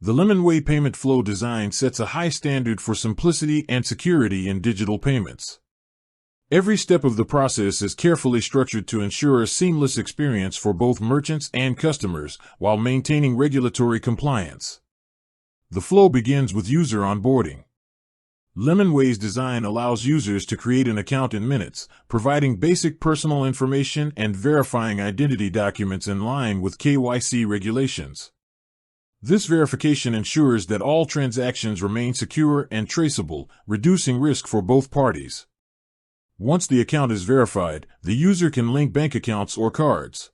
The lemonway payment flow design sets a high standard for simplicity and security in digital payments. Every step of the process is carefully structured to ensure a seamless experience for both merchants and customers while maintaining regulatory compliance. The flow begins with user onboarding. lemonway's design allows users to create an account in minutes, providing basic personal information and verifying identity documents in line with KYC regulations. This verification ensures that all transactions remain secure and traceable, reducing risk for both parties. Once the account is verified, the user can link bank accounts or cards.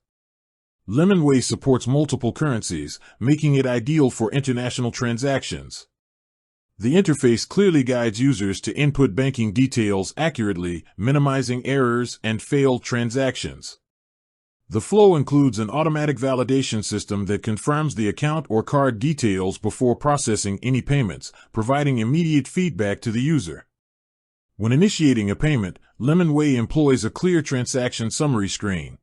lemonway supports multiple currencies, making it ideal for international transactions. The interface clearly guides users to input banking details accurately, minimizing errors and failed transactions. The flow includes an automatic validation system that confirms the account or card details before processing any payments, providing immediate feedback to the user. When initiating a payment, lemonway employs a clear transaction summary screen.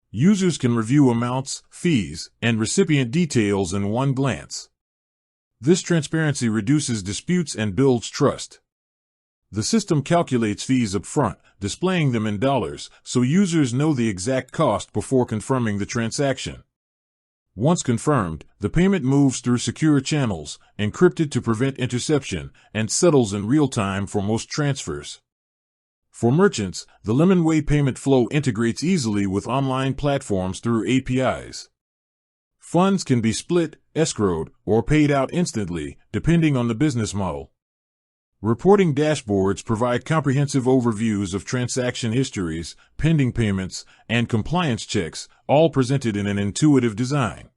Users can review amounts, fees, and recipient details in one glance. This transparency reduces disputes and builds trust. The system calculates fees upfront, displaying them in dollars, so users know the exact cost before confirming the transaction. Once confirmed, the payment moves through secure channels, encrypted to prevent interception, and settles in real time for most transfers. For merchants, the lemonway payment flow integrates easily with online platforms through APIs. Funds can be split, escrowed, or paid out instantly, depending on the business model. Reporting dashboards provide comprehensive overviews of transaction histories, pending payments, and compliance checks, all presented in an intuitive design.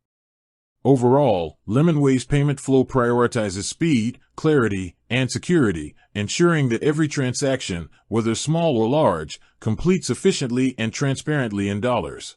Overall, lemonway's payment flow prioritizes speed, clarity, and security, ensuring that every transaction, whether small or large, completes efficiently and transparently in dollars.